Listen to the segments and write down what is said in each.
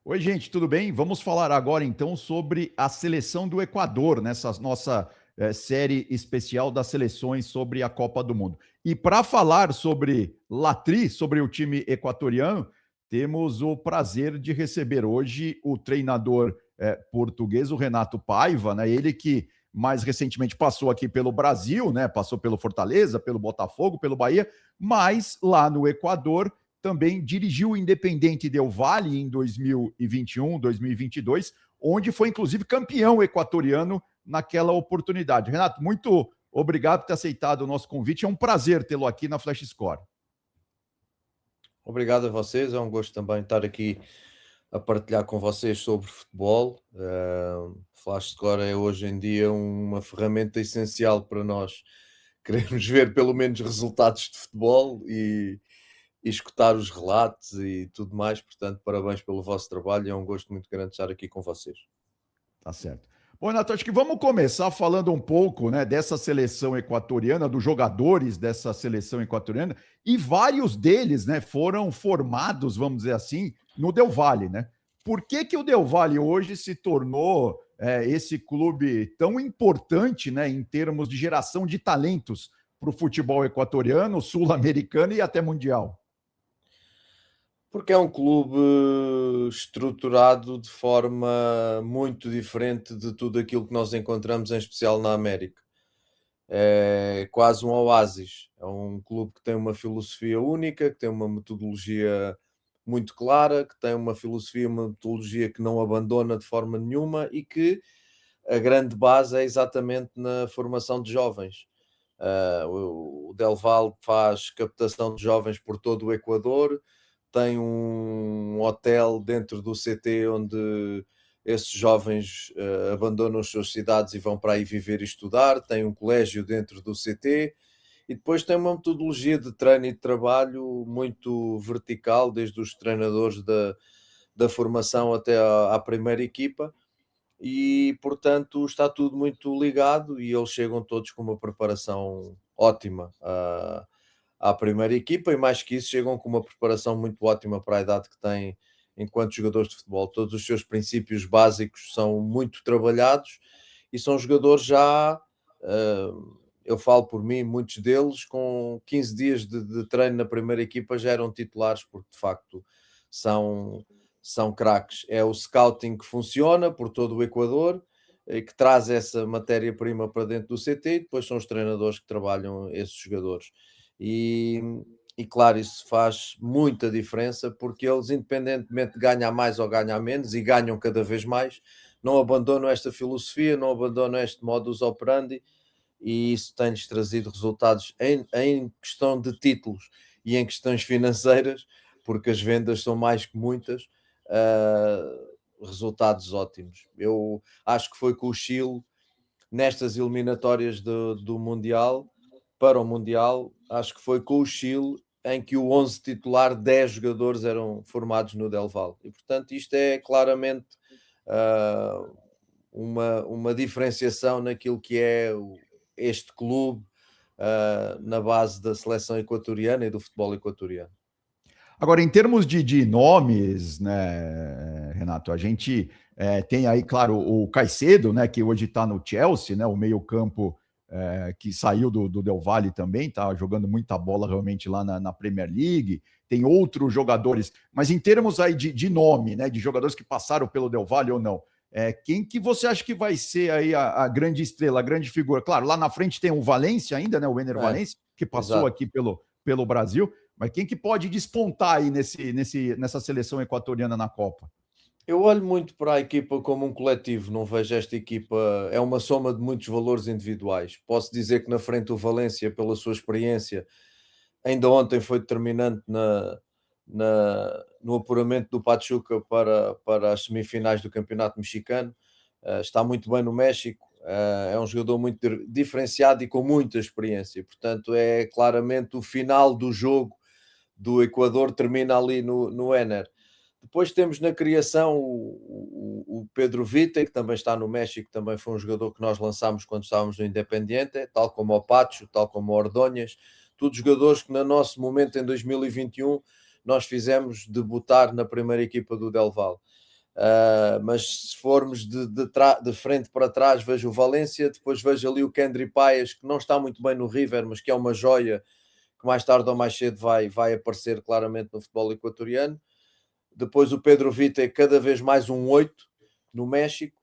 Oi, gente, tudo bem? Vamos falar agora então sobre a seleção do Equador, nessa nossa série especial das seleções sobre a Copa do Mundo. E para falar sobre Latri, sobre o time equatoriano, temos o prazer de receber hoje o treinador português, o Renato Paiva, né? Ele que mais recentemente passou aqui pelo Brasil, né? Passou pelo Fortaleza, pelo Botafogo, pelo Bahia, mas lá no Equador também dirigiu o Independente Del Valle em 2021, 2022, onde foi inclusive campeão equatoriano naquela oportunidade. Renato, muito obrigado por ter aceitado o nosso convite. É um prazer tê-lo aqui na Flash Score. Obrigado a vocês, é um gosto também estar aqui a partilhar com vocês sobre futebol. Flash Score é hoje em dia uma ferramenta essencial para nós queremos ver pelo menos resultados de futebol e escutar os relatos e tudo mais. Portanto, parabéns pelo vosso trabalho, é um gosto muito grande estar aqui com vocês. Tá certo. Bom, Renato, acho que vamos começar falando um pouco, né, dessa seleção equatoriana, dos jogadores dessa seleção equatoriana, e vários deles, né, foram formados, vamos dizer assim, no Del Valle, né? Por que que o Del Valle hoje se tornou esse clube tão importante, né, em termos de geração de talentos para o futebol equatoriano, sul-americano e até mundial? Porque é um clube estruturado de forma muito diferente de tudo aquilo que nós encontramos, em especial na América. É quase um oásis. É um clube que tem uma filosofia única, que tem uma metodologia muito clara, que tem uma filosofia, uma metodologia que não abandona de forma nenhuma e que a grande base é exatamente na formação de jovens. O Del Valle faz captação de jovens por todo o Equador, tem um hotel dentro do CT onde esses jovens abandonam as suas cidades e vão para aí viver e estudar, tem um colégio dentro do CT e depois tem uma metodologia de treino e de trabalho muito vertical, desde os treinadores da formação até à primeira equipa, e portanto está tudo muito ligado e eles chegam todos com uma preparação ótima à primeira equipa e mais que isso chegam com uma preparação muito ótima para a idade que têm enquanto jogadores de futebol. Todos os seus princípios básicos são muito trabalhados e são jogadores já, eu falo por mim, muitos deles com 15 dias de treino na primeira equipa já eram titulares porque de facto são, são craques. É o scouting que funciona por todo o Equador, que traz essa matéria-prima para dentro do CT e depois são os treinadores que trabalham esses jogadores. E, e claro, isso faz muita diferença porque eles, independentemente de ganhar mais ou ganhar menos, e ganham cada vez mais, não abandonam esta filosofia, não abandonam este modus operandi e isso tem-lhes trazido resultados em questão de títulos e em questões financeiras, porque as vendas são mais que muitas, resultados ótimos. Eu acho que foi com o Chile nestas eliminatórias do Mundial, para o Mundial, acho que foi com o Chile em que o 11 titular, 10 jogadores eram formados no Del Valle. E portanto isto é claramente ah, uma diferenciação naquilo que é este clube na base da seleção equatoriana e do futebol equatoriano. Agora, em termos de nomes, né, Renato, a gente tem aí, claro, o Caicedo, né, que hoje está no Chelsea, né, o meio-campo que saiu do Del Valle também, tá jogando muita bola realmente lá na Premier League. Tem outros jogadores, mas em termos aí de nome, né, de jogadores que passaram pelo Del Valle ou não, quem que você acha que vai ser aí a grande estrela, a grande figura? Claro, lá na frente tem o Valência ainda, né, o Ener É, Valencia, que passou exato. aqui pelo Brasil. Mas quem que pode despontar aí nessa seleção equatoriana na Copa? Eu olho muito para a equipa como um coletivo, não vejo esta equipa, é uma soma de muitos valores individuais. Posso dizer que na frente o Valência, pela sua experiência, ainda ontem foi determinante no apuramento do Pachuca para as semifinais do Campeonato Mexicano. Está muito bem no México, é um jogador muito diferenciado e com muita experiência. Portanto, é claramente o final do jogo do Equador, termina ali no Éner. Depois temos na criação o Pedro Vita, que também está no México, também foi um jogador que nós lançámos quando estávamos no Independiente, tal como o Pacho, tal como o Ordonhas, todos jogadores que no nosso momento em 2021 nós fizemos debutar na primeira equipa do Del Valle. Mas se formos de frente para trás, vejo o Valência, depois vejo ali o Kendry Páez, que não está muito bem no River, mas que é uma joia, que mais tarde ou mais cedo vai aparecer claramente no futebol equatoriano. Depois o Pedro Vita é cada vez mais um 8 no México.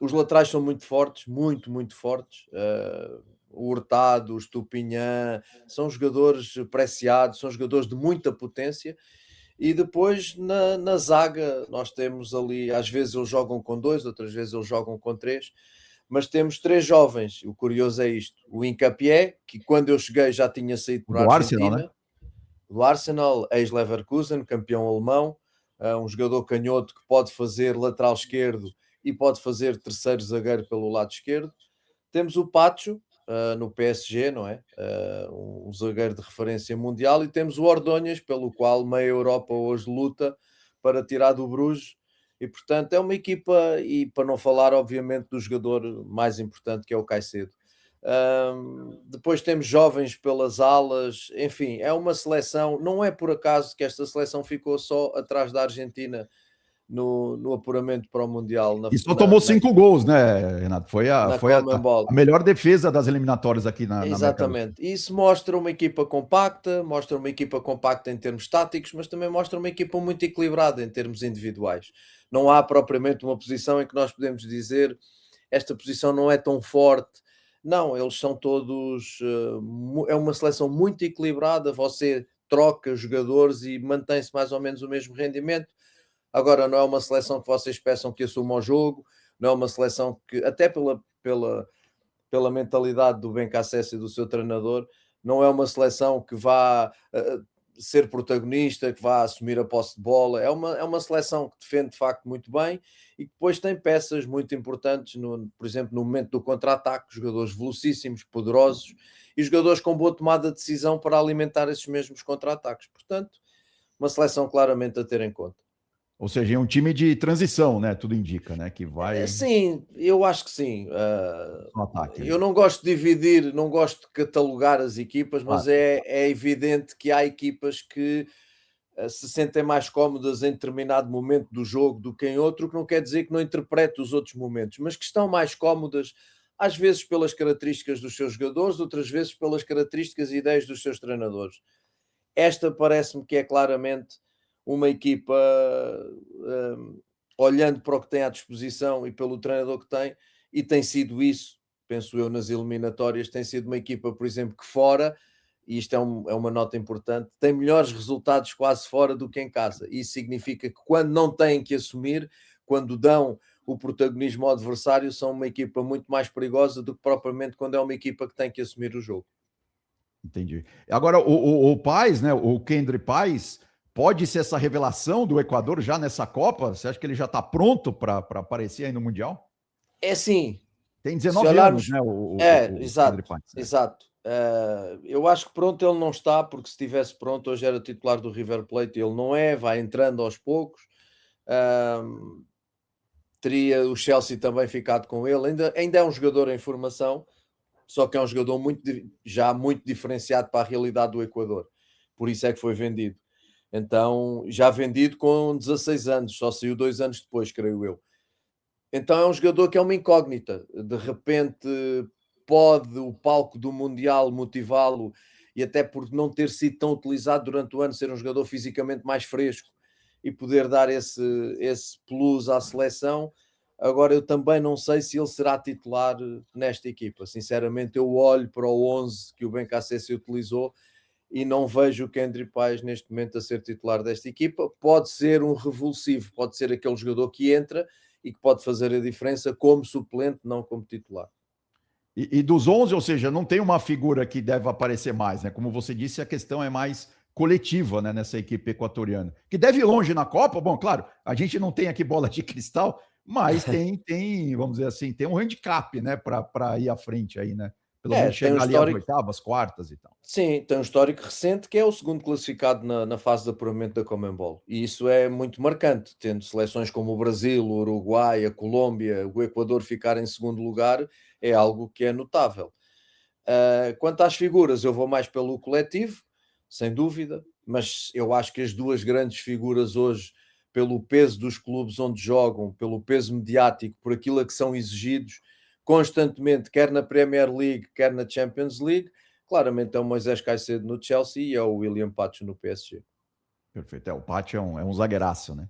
Os laterais são muito fortes, muito fortes. O Hurtado, o Estupinhã, são jogadores preciados, são jogadores de muita potência. E depois na zaga nós temos ali, às vezes eles jogam com 2, outras vezes eles jogam com 3, mas temos 3 jovens. O curioso é isto: o Hincapié, que quando eu cheguei já tinha saído para a Do Arsenal, né? Argentina, do Arsenal, ex-Leverkusen, campeão alemão, um jogador canhoto que pode fazer lateral esquerdo e pode fazer terceiro zagueiro pelo lado esquerdo. Temos o Pacho, no PSG, não é? Um zagueiro de referência mundial, e temos o Ordonhas, pelo qual meia Europa hoje luta para tirar do Bruges, e portanto é uma equipa, e para não falar obviamente do jogador mais importante, que é o Caicedo. Depois temos jovens pelas alas, enfim, é uma seleção. Não é por acaso que esta seleção ficou só atrás da Argentina no apuramento para o Mundial E só tomou 5 gols, né, Renato? na Foi Conmebol. a melhor defesa das eliminatórias aqui na América do Sul. Exatamente. Isso mostra uma equipa compacta em termos táticos, mas também mostra uma equipa muito equilibrada em termos individuais. Não há propriamente uma posição em que nós podemos dizer esta posição não é tão forte. Não, eles são todos. É uma seleção muito equilibrada. Você troca jogadores e mantém-se mais ou menos o mesmo rendimento. Agora, não é uma seleção que vocês peçam que assuma o jogo, não é uma seleção que, até pela mentalidade do Bencassécio e do seu treinador, não é uma seleção que vá ser protagonista, que vá assumir a posse de bola. É uma seleção que defende de facto muito bem e que depois tem peças muito importantes, por exemplo, no momento do contra-ataque, jogadores velocíssimos, poderosos e jogadores com boa tomada de decisão para alimentar esses mesmos contra-ataques. Portanto, uma seleção claramente a ter em conta. Ou seja, é um time de transição, né? Tudo indica, né? Que vai Sim, eu acho que sim. no ataque Eu ali. não gosto de dividir, não gosto de catalogar as equipas, mas Claro. é evidente que há equipas que se sentem mais cómodas em determinado momento do jogo do que em outro, o que não quer dizer que não interprete os outros momentos, mas que estão mais cómodas, às vezes pelas características dos seus jogadores, outras vezes pelas características e ideias dos seus treinadores. Esta parece-me que é claramente uma equipa, olhando para o que tem à disposição e pelo treinador que tem, e tem sido isso, penso eu, nas eliminatórias, tem sido uma equipa, por exemplo, que fora, e isto é uma nota importante, tem melhores resultados quase fora do que em casa. Isso significa que quando não têm que assumir, quando dão o protagonismo ao adversário, são uma equipa muito mais perigosa do que propriamente quando é uma equipa que tem que assumir o jogo. Entendi. Agora, o Paes, né? O Kendry Páez, pode ser essa revelação do Equador já nessa Copa? Você acha que ele já está pronto para aparecer aí no Mundial? É assim, Tem se 19 anos, olharmos. né? O Kendry Exato, Páez, né? exato. Eu acho que pronto ele não está, porque se estivesse pronto hoje era titular do River Plate, ele não é, vai entrando aos poucos. Ahm, Teria o Chelsea também ficado com ele, ainda é um jogador em formação, só que é um jogador já muito diferenciado para a realidade do Equador, por isso é que foi vendido. Então, já vendido com 16 anos, só saiu 2 anos depois, creio eu. Então é um jogador que é uma incógnita. De repente pode o palco do Mundial motivá-lo, e até por não ter sido tão utilizado durante o ano, ser um jogador fisicamente mais fresco e poder dar esse plus à seleção. Agora eu também não sei se ele será titular nesta equipa. Sinceramente, eu olho para o 11 que o Bencassécio utilizou e não vejo o Kendry Páez neste momento a ser titular desta equipa. Pode ser um revulsivo, pode ser aquele jogador que entra e que pode fazer a diferença como suplente, não como titular. E dos 11, ou seja, não tem uma figura que deve aparecer mais, né? Como você disse, a questão é mais coletiva, né, nessa equipe equatoriana. Que deve ir longe na Copa, bom, claro, a gente não tem aqui bola de cristal, mas vamos dizer assim, tem um handicap, né, para ir à frente aí, né? Pelo menos Tem um chegar ali às histórico. oitavas, quartas e tal. Sim, tem um histórico recente que é o segundo classificado na fase de apuramento da Conmebol. E isso é muito marcante, tendo seleções como o Brasil, o Uruguai, a Colômbia, o Equador ficar em segundo lugar, é algo que é notável. Quanto às figuras, eu vou mais pelo coletivo, sem dúvida, mas eu acho que as duas grandes figuras hoje, pelo peso dos clubes onde jogam, pelo peso mediático, por aquilo a que são exigidos constantemente, quer na Premier League, quer na Champions League, claramente é o Moisés Caicedo no Chelsea e é o William Pacho no PSG. Perfeito. O Pátio é um zagueiraço, né?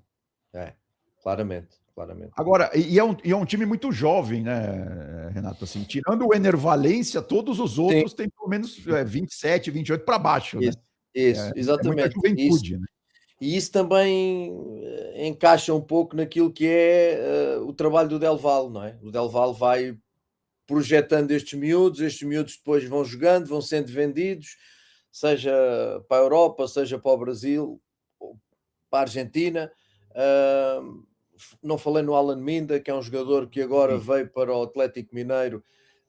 Claramente, claramente. Agora, é um time muito jovem, né, Renato? Assim, tirando o Ener Valencia, todos os outros têm pelo menos 27, 28 para baixo, né? Isso, É muita exatamente. juventude, né? E isso também encaixa um pouco naquilo que é o trabalho do Del Valle, não é? O Del Valle vai projetando estes miúdos depois vão jogando, vão sendo vendidos, seja para a Europa, seja para o Brasil, ou para a Argentina. Não falei no Alan Minda, que é um jogador que agora Sim. veio para o Atlético Mineiro,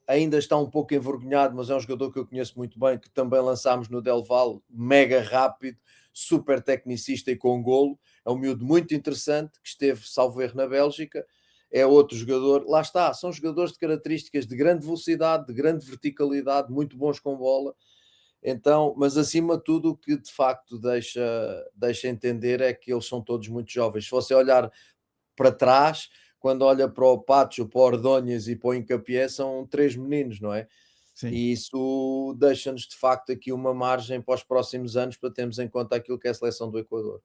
ainda está um pouco envergonhado, mas é um jogador que eu conheço muito bem, que também lançámos no Del Valle, mega rápido, super tecnicista e com golo. É um miúdo muito interessante, que esteve, salvo erro, na Bélgica. É outro jogador, lá está, são jogadores de características de grande velocidade, de grande verticalidade, muito bons com bola. Então, mas acima de tudo, o que de facto deixa entender é que eles são todos muito jovens. Se você olhar para trás, quando olha para o Pacho, para o Ordóñez e para o Hincapié, são 3 meninos, não é? Sim, E isso deixa-nos de facto aqui uma margem para os próximos anos para termos em conta aquilo que é a seleção do Equador.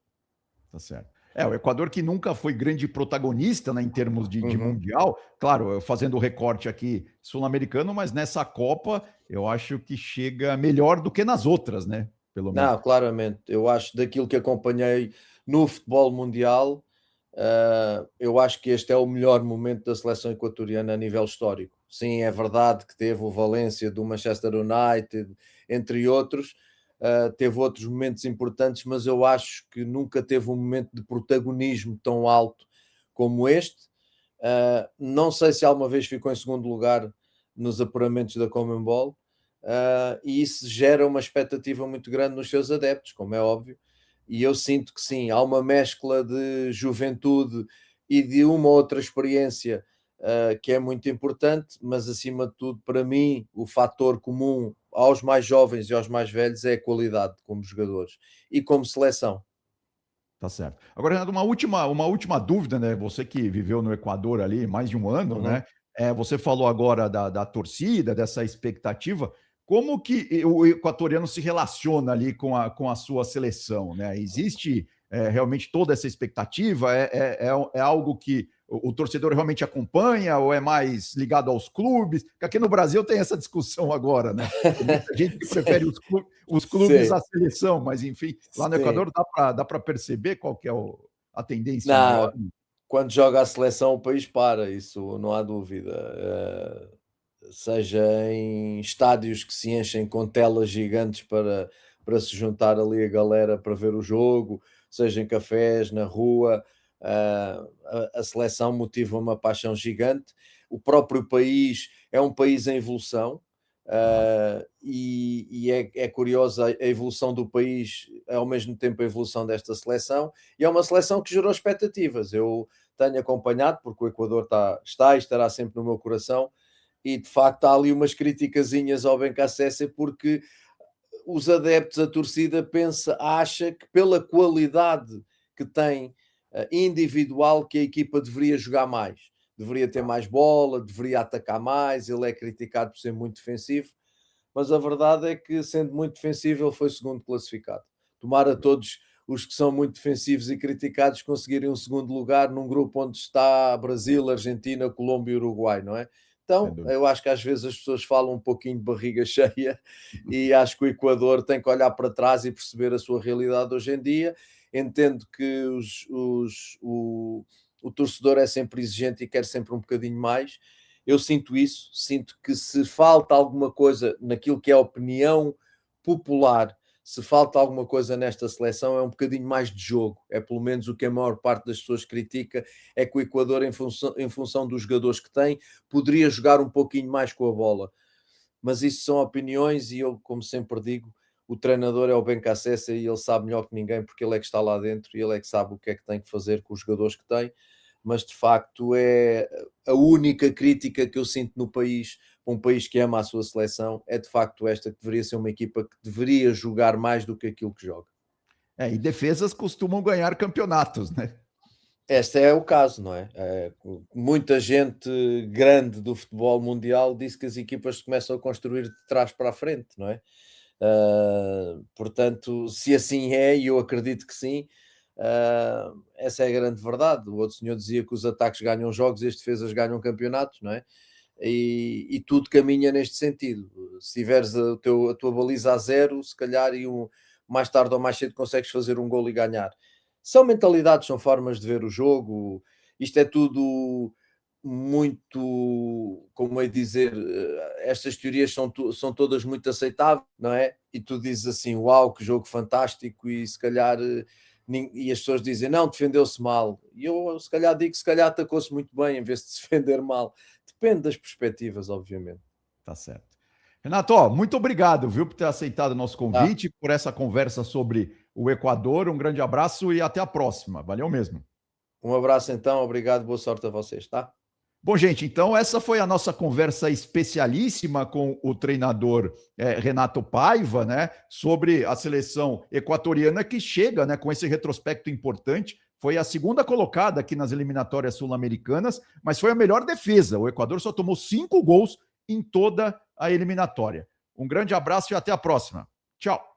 tá certo. O Equador que nunca foi grande protagonista, né, em termos de Uhum. Mundial, claro, eu fazendo o recorte aqui sul-americano, mas nessa Copa eu acho que chega melhor do que nas outras, né? Pelo menos. Não, claramente, eu acho daquilo que acompanhei no futebol mundial, eu acho que este é o melhor momento da seleção equatoriana a nível histórico. Sim, é verdade que teve o Valência do Manchester United, entre outros, teve outros momentos importantes, mas eu acho que nunca teve um momento de protagonismo tão alto como este. Não sei se alguma vez ficou em segundo lugar nos apuramentos da Conmebol, e isso gera uma expectativa muito grande nos seus adeptos, como é óbvio, e eu sinto que sim, há uma mescla de juventude e de uma outra experiência que é muito importante, mas acima de tudo, para mim, o fator comum aos mais jovens e aos mais velhos é a qualidade como jogadores e como seleção. Tá certo. Agora, Renato, uma última dúvida, né? Você que viveu no Equador ali mais de um ano, Uhum. né? Você falou agora da torcida, dessa expectativa. Como que o equatoriano se relaciona ali com a sua seleção, né? Existe realmente toda essa expectativa? É algo que o torcedor realmente acompanha ou é mais ligado aos clubes? Porque aqui no Brasil tem essa discussão agora, né? Tem muita gente que prefere Sim, os clubes sim, à seleção, mas enfim, lá no sim. Equador dá para perceber qual que é a tendência maior? Não, quando joga a seleção o país para, isso não há dúvida. Seja em estádios que se enchem com telas gigantes para se juntar ali a galera para ver o jogo, seja em cafés, na rua, a seleção motiva uma paixão gigante. O próprio país é um país em evolução, Claro, e é curiosa a evolução do país, ao mesmo tempo a evolução desta seleção, e é uma seleção que gerou expectativas. Eu tenho acompanhado, porque o Equador está e estará sempre no meu coração, e de facto há ali umas criticazinhas ao Bencacece, porque os adeptos, a torcida acha que pela qualidade que tem individual, que a equipa deveria jogar mais, deveria ter tá, mais bola, deveria atacar mais. Ele é criticado por ser muito defensivo, mas a verdade é que, sendo muito defensivo, ele foi segundo classificado. Tomara todos os que são muito defensivos e criticados conseguirem um segundo lugar num grupo onde está Brasil, Argentina, Colômbia e Uruguai, não é? sem Então, dúvida. eu acho que às vezes as pessoas falam um pouquinho de barriga cheia, e acho que o Equador tem que olhar para trás e perceber a sua realidade hoje em dia. Entendo que o torcedor é sempre exigente e quer sempre um bocadinho mais. Eu sinto isso, sinto que se falta alguma coisa naquilo que é a opinião popular, se falta alguma coisa nesta seleção, é um bocadinho mais de jogo. É pelo menos o que a maior parte das pessoas critica, é que o Equador, em função dos jogadores que tem, poderia jogar um pouquinho mais com a bola. Mas isso são opiniões e eu, como sempre digo, o treinador é o Bencacessa e ele sabe melhor que ninguém, porque ele é que está lá dentro e ele é que sabe o que é que tem que fazer com os jogadores que tem. Mas de facto é a única crítica que eu sinto no país, um país que ama a sua seleção, é de facto esta, que deveria ser uma equipa que deveria jogar mais do que aquilo que joga. E defesas costumam ganhar campeonatos, né? Este é o caso, não é? Muita gente grande do futebol mundial disse que as equipas se começam a construir de trás para a frente, não é? Portanto, se assim é, e eu acredito que sim, essa é a grande verdade. O outro senhor dizia que os ataques ganham jogos e as defesas ganham campeonatos, não é? E tudo caminha neste sentido. Se tiveres a tua baliza a zero, se calhar mais tarde ou mais cedo consegues fazer um gol e ganhar. São mentalidades, são formas de ver o jogo. Isto é tudo muito, como é dizer, estas teorias são todas muito aceitáveis, não é? E tu dizes assim, uau, que jogo fantástico, e se calhar e as pessoas dizem, não, defendeu-se mal. E eu se calhar digo que se calhar atacou-se muito bem em vez de se defender mal. Depende das perspectivas, obviamente. Tá certo. Renato, ó, muito obrigado, viu, por ter aceitado o nosso Tá? convite, por essa conversa sobre o Equador. Um grande abraço e até a próxima. Valeu mesmo. Um abraço então, obrigado, boa sorte a vocês, tá? Bom, gente, então essa foi a nossa conversa especialíssima com o treinador Renato Paiva, né, sobre a seleção equatoriana que chega, né, com esse retrospecto importante. Foi a segunda colocada aqui nas eliminatórias sul-americanas, mas foi a melhor defesa. O Equador só tomou 5 gols em toda a eliminatória. Um grande abraço e até a próxima. Tchau.